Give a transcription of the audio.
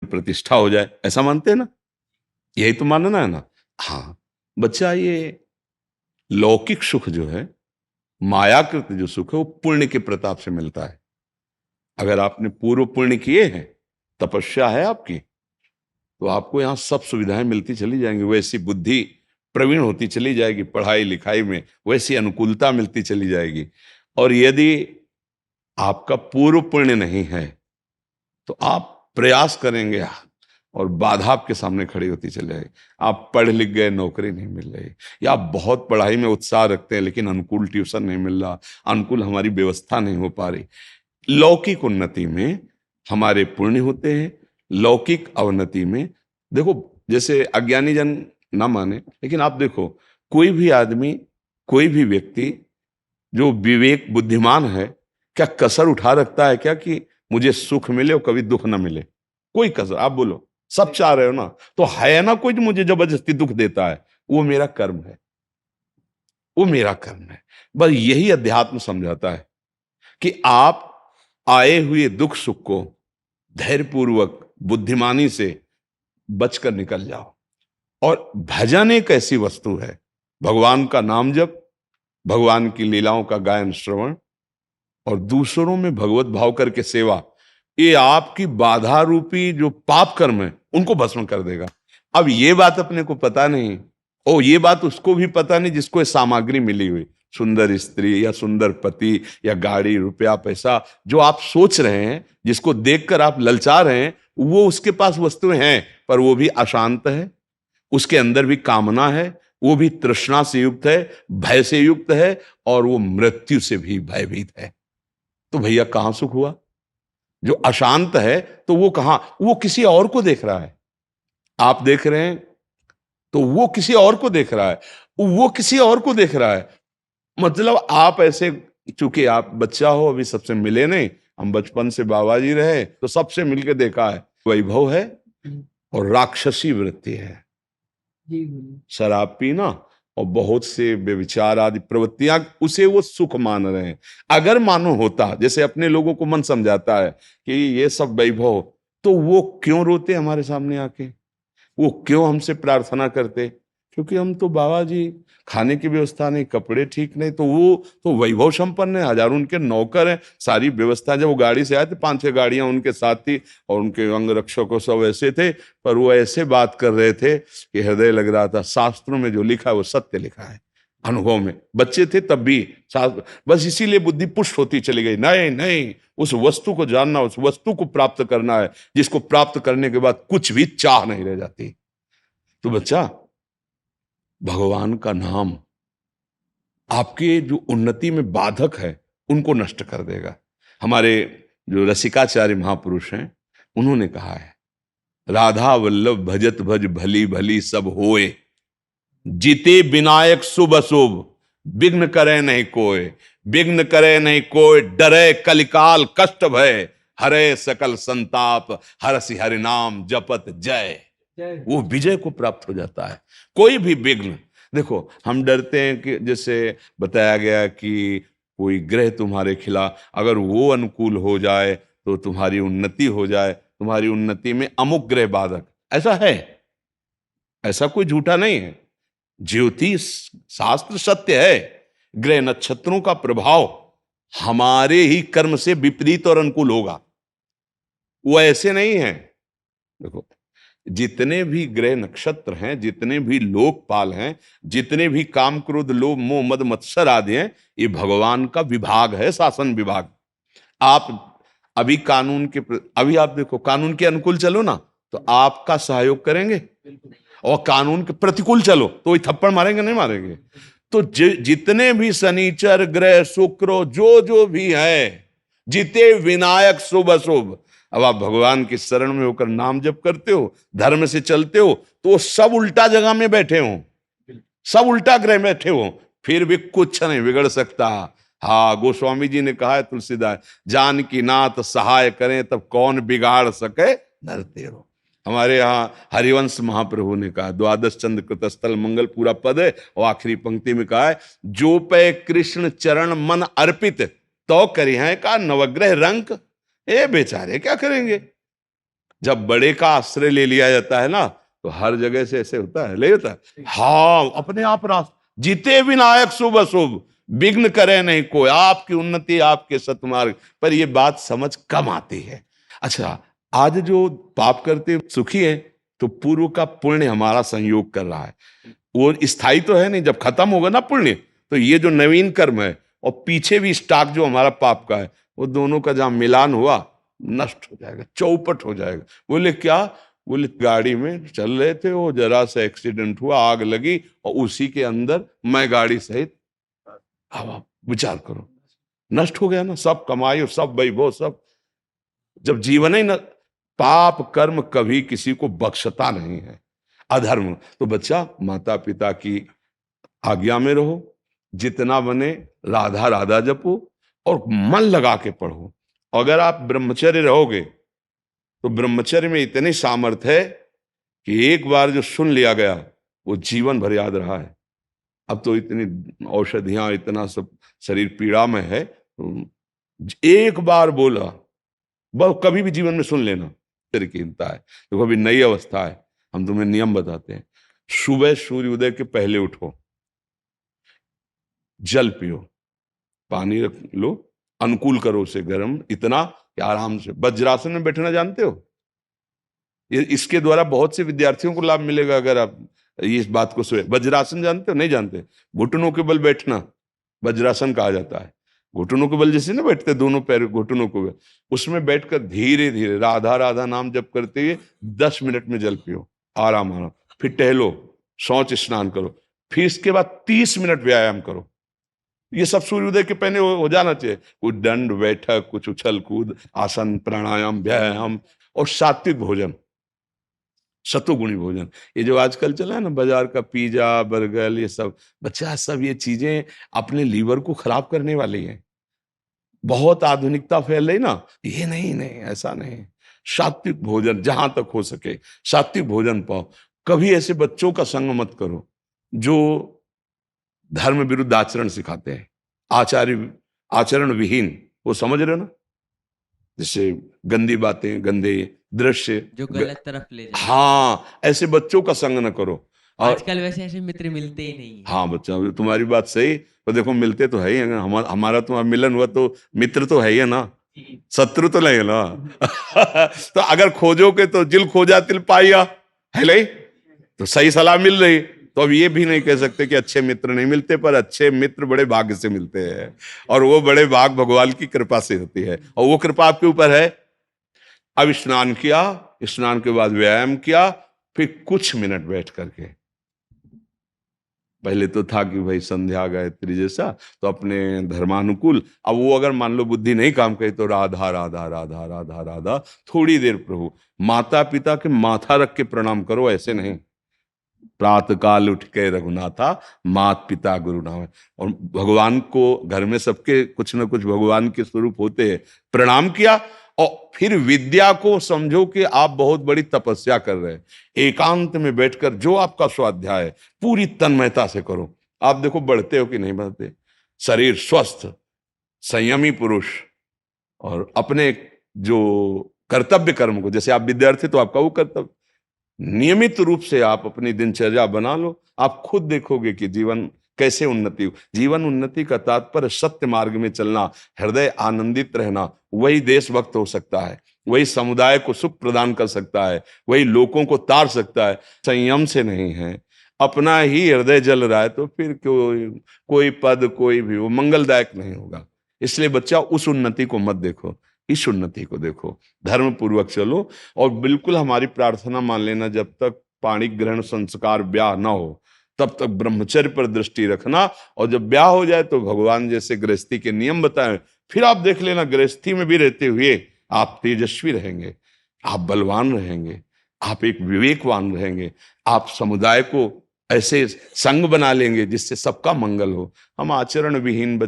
प्रतिष्ठा हो जाए, ऐसा मानते हैं ना? यही तो मानना है ना? हाँ। बच्चा, ये लौकिक सुख जो है, मायाकृत जो सुख है, वो पुण्य के प्रताप से मिलता है। अगर आपने पूर्व पुण्य किए हैं, तपस्या है आपकी, तो आपको यहाँ सब सुविधाएं मिलती चली जाएंगी, वैसी बुद्धि प्रवीण होती चली जाएगी पढ़ाई लिखाई में, वैसी अनुकूलता मिलती चली जाएगी। और यदि आपका पूर्व पुण्य नहीं है, तो आप प्रयास करेंगे और बाधा आपके सामने खड़ी होती चली जाएगी। आप पढ़ लिख गए, नौकरी नहीं मिल रही, या आप बहुत पढ़ाई में उत्साह रखते हैं लेकिन अनुकूल ट्यूशन नहीं मिल रहा, अनुकूल हमारी व्यवस्था नहीं हो पा रही। लौकिक उन्नति में हमारे पुण्य होते हैं, लौकिक अवनति में देखो, जैसे अज्ञानी जन ना माने, लेकिन आप देखो, कोई भी आदमी, कोई भी व्यक्ति जो विवेक बुद्धिमान है, क्या कसर उठा रखता है क्या कि मुझे सुख मिले और कभी दुख ना मिले? कोई कसर? आप बोलो, सब चाह रहे हो ना, तो है ना कोई जो मुझे जबरदस्ती दुख देता है? वो मेरा कर्म है, वो मेरा कर्म है। बस यही अध्यात्म समझाता है कि आप आए हुए दुख सुख को धैर्यपूर्वक बुद्धिमानी से बचकर निकल जाओ। और भजन एक ऐसी वस्तु है, भगवान का नाम जप, भगवान की लीलाओं का गायन श्रवण और दूसरों में भगवत भाव करके सेवा, ये आपकी बाधा रूपी जो पाप कर्म है उनको भस्म कर देगा। अब ये बात अपने को पता नहीं, ओ ये बात उसको भी पता नहीं जिसको ये सामग्री मिली हुई, सुंदर स्त्री या सुंदर पति या गाड़ी रुपया पैसा, जो आप सोच रहे हैं, जिसको देखकर आप ललचा रहे हैं, वो उसके पास वस्तुएं हैं, पर वो भी अशांत है, उसके अंदर भी कामना है, वो भी तृष्णा से युक्त है, भय से युक्त है, और वो मृत्यु से भी भयभीत है। तो भैया कहां सुख हुआ? जो अशांत है तो वो कहां, वो किसी और को देख रहा है, आप देख रहे हैं तो वो किसी और को देख रहा है, वो किसी और को देख रहा है। मतलब आप ऐसे, चूंकि आप बच्चा हो, अभी सबसे मिले नहीं, हम बचपन से बाबा जी रहे तो सबसे मिलके देखा है, वैभव है और राक्षसी वृत्ति है, शराब पीना और बहुत से व्यभिचार आदि प्रवृत्तियां, उसे वो सुख मान रहे हैं। अगर मानो होता, जैसे अपने लोगों को मन समझाता है कि ये सब वैभव, तो वो क्यों रोते हमारे सामने आके? वो क्यों हमसे प्रार्थना करते? क्योंकि हम तो बाबा जी, खाने की व्यवस्था नहीं, कपड़े ठीक नहीं, तो वो तो वैभव संपन्न है, हजारों उनके नौकर हैं, सारी व्यवस्था। जब वो गाड़ी से आए थे, 5-6 गाड़ियां उनके साथ थी और उनके अंग रक्षकों सब ऐसे थे, पर वो ऐसे बात कर रहे थे कि हृदय लग रहा था शास्त्रों में जो लिखा है वो सत्य लिखा है। अनुभव में बच्चे थे तब भी शास्त्र, बस इसीलिए बुद्धि पुष्ट होती चली गई। नहीं नहीं, उस वस्तु को जानना, उस वस्तु को प्राप्त करना है, जिसको प्राप्त करने के बाद कुछ भी चाह नहीं रह जाती। तो बच्चा, भगवान का नाम आपके जो उन्नति में बाधक है उनको नष्ट कर देगा। हमारे जो रसिकाचार्य महापुरुष हैं, उन्होंने कहा है, राधा वल्लभ भजत भज भली भली सब होए, जीते विनायक शुभ अशुभ, विघ्न करे नहीं कोय, विघ्न करे नहीं कोय, डरे कलिकाल कष्ट भय, हरे सकल संताप, हरसि हरि नाम जपत जय। वो विजय को प्राप्त हो जाता है। कोई भी विघ्न, देखो हम डरते हैं कि जैसे बताया गया कि कोई ग्रह तुम्हारे खिलाफ, अगर वो अनुकूल हो जाए तो तुम्हारी उन्नति हो जाए, तुम्हारी उन्नति में अमुक ग्रह बाधक, ऐसा है, ऐसा कोई झूठा नहीं है। ज्योतिष शास्त्र सत्य है, ग्रह नक्षत्रों का प्रभाव हमारे ही कर्म से विपरीत और अनुकूल होगा, वो ऐसे नहीं है। देखो, जितने भी ग्रह नक्षत्र हैं, जितने भी लोकपाल हैं, जितने भी काम क्रोध लोभ मोह मद मत्सर आदि हैं, ये भगवान का विभाग है, शासन विभाग। आप अभी कानून के अभी आप देखो, कानून के अनुकूल चलो ना तो आपका सहयोग करेंगे, और कानून के प्रतिकूल चलो तो वही थप्पड़ मारेंगे, नहीं मारेंगे? तो जितने भी शनिचर ग्रह शुक्र जो जो भी है, जिते विनायक शुभ अशुभ, अब आप भगवान की शरण में होकर नाम जप करते हो, धर्म से चलते हो, तो सब उल्टा जगह में बैठे हो, सब उल्टा ग्रह में बैठे हो, फिर भी कुछ नहीं बिगड़ सकता। हाँ, गोस्वामी जी ने कहा है, तुलसीदास, जान की नाथ सहाय करें तब कौन बिगाड़ सके नर तेरो। हमारे यहाँ हरिवंश महाप्रभु ने कहा, द्वादश चंद्र कृतस्थल मंगल पूरा पद है, और आखिरी पंक्ति में कहा है, जो पे कृष्ण चरण मन अर्पित, तो करी है का नवग्रह रंक। ए बेचारे क्या करेंगे? जब बड़े का आश्रय ले लिया जाता है ना, तो हर जगह से ऐसे होता है, ले होता है। हाँ, अपने आप रास्ता जीते विनायक शुभ अशुभ, विघ्न करे नहीं कोई, आपकी उन्नति आपके सतमार्ग। पर ये बात समझ कम आती है। अच्छा, आज जो पाप करते सुखी है, तो पूर्व का पुण्य हमारा संयोग कर रहा है। वो स्थायी तो है नहीं, जब खत्म होगा ना पुण्य, तो ये जो नवीन कर्म है और पीछे भी स्टॉक जो हमारा पाप का है, वो दोनों का जहां मिलान हुआ, नष्ट हो जाएगा, चौपट हो जाएगा। बोले क्या? बोले गाड़ी में चल रहे थे, वो जरा सा एक्सीडेंट हुआ, आग लगी, और उसी के अंदर मैं गाड़ी सहित। अब आप विचार करो, नष्ट हो गया ना सब कमाई और सब वैभव सब। जब जीवन ही न, पाप कर्म कभी किसी को बख्शता नहीं है, अधर्म। तो बच्चा, माता पिता की आज्ञा में रहो, जितना बने राधा राधा जपो, और मन लगा के पढ़ो। अगर आप ब्रह्मचर्य रहोगे, तो ब्रह्मचर्य में इतनी सामर्थ्य है कि एक बार जो सुन लिया गया, वो जीवन भर याद रहा है। अब तो इतनी औषधियां, इतना सब शरीर पीड़ा में है, एक बार बोला बस, कभी भी जीवन में सुन लेना, तेरी कीमता है। देखो अभी नई अवस्था है, हम तुम्हें नियम बताते हैं। सुबह सूर्य उदय के पहले उठो, जल पियो, पानी रख लो, अनुकूल करो उसे गर्म, इतना कि आराम से वज्रासन में बैठना जानते हो? ये इसके द्वारा बहुत से विद्यार्थियों को लाभ मिलेगा अगर आप ये इस बात को सोए। वज्रासन जानते हो? नहीं जानते? घुटनों के बल बैठना वज्रासन कहा जाता है। घुटनों के बल जैसे ना बैठते, दोनों पैर घुटनों के बल, उसमें बैठकर धीरे धीरे राधा राधा नाम जप करते हुए 10 मिनट में जल पियो, आराम आराम। फिर टहलो, शौच स्नान करो, फिर इसके बाद 30 मिनट व्यायाम करो। ये सब सूर्योदय के पहले हो जाना चाहिए। कुछ दंड बैठक, कुछ उछल कूद, आसन, प्राणायाम, व्यायाम, और सात्विक भोजन, सतुगुणी भोजन। ये जो आजकल चला है ना बाजार का पिज्जा बर्गर, ये सब बच्चा, सब ये चीजें अपने लीवर को खराब करने वाली हैं। बहुत आधुनिकता फैल रही ना, ये नहीं नहीं, ऐसा नहीं। सात्विक भोजन जहां तक हो सके सात्विक भोजन पाओ। कभी ऐसे बच्चों का संग मत करो जो धर्म विरुद्ध आचरण सिखाते हैं, आचरण विहीन, वो समझ रहे हो ना, जैसे गंदी बातें, गंदे दृश्य, जो गलत तरफ ले जाए। हाँ, ऐसे बच्चों का संग न करो। और आजकल वैसे ऐसे मित्र मिलते ही नहीं है। हाँ बच्चा, तुम्हारी बात सही। तो देखो मिलते तो है ही है, हमारा तुम्हारा मिलन हुआ तो मित्र तो है ही है ना, शत्रु तो नहीं है ना। तो अगर खोजोगे तो जिल खोजा तिल पाइया, है नहीं? तो सही सलाह मिल रही। तो अब ये भी नहीं कह सकते कि अच्छे मित्र नहीं मिलते, पर अच्छे मित्र बड़े भाग्य से मिलते हैं, और वो बड़े भाग भगवान की कृपा से होती है, और वो कृपा आपके ऊपर है। अब स्नान किया, स्नान के बाद व्यायाम किया, फिर कुछ मिनट बैठ करके, पहले तो था कि भाई संध्या गायत्री जैसा, तो अपने धर्मानुकूल। अब वो अगर मान लो बुद्धि नहीं काम करे, तो राधा राधा राधा राधा राधा, थोड़ी देर प्रभु। माता पिता के माथा रख के प्रणाम करो, ऐसे नहीं। प्रातः काल उठ के रघुनाथा, मात पिता गुरु नाम है। और भगवान को घर में सबके कुछ ना कुछ भगवान के स्वरूप होते हैं, प्रणाम किया। और फिर विद्या को समझो कि आप बहुत बड़ी तपस्या कर रहे हैं। एकांत में बैठकर जो आपका स्वाध्याय है, पूरी तन्मयता से करो। आप देखो बढ़ते हो कि नहीं बढ़ते, शरीर स्वस्थ, संयमी पुरुष, और अपने जो कर्तव्य कर्म को, जैसे आप विद्यार्थी तो आपका वो कर्तव्य, नियमित रूप से आप अपनी दिनचर्या बना लो। आप खुद देखोगे कि जीवन कैसे उन्नति हो। जीवन उन्नति का तात्पर्य सत्य मार्ग में चलना, हृदय आनंदित रहना। वही देशभक्त हो सकता है, वही समुदाय को सुख प्रदान कर सकता है, वही लोगों को तार सकता है। संयम से नहीं है, अपना ही हृदय जल रहा है, तो फिर कोई पद, कोई भी वो मंगलदायक नहीं होगा। इसलिए बच्चा, उस उन्नति को मत देखो, इस उन्नति को देखो। धर्म पूर्वक चलो, और बिल्कुल हमारी प्रार्थना मान लेना, जब तक पाणी ग्रहण संस्कार ब्याह ना हो, तब तक ब्रह्मचर्य पर दृष्टि रखना। और जब ब्याह हो जाए तो भगवान जैसे गृहस्थी के नियम बताए, फिर आप देख लेना, गृहस्थी में भी रहते हुए आप तेजस्वी रहेंगे, आप बलवान रहेंगे, आप एक विवेकवान रहेंगे, आप समुदाय को ऐसे संग बना लेंगे जिससे सबका मंगल हो। हम आचरण विहीन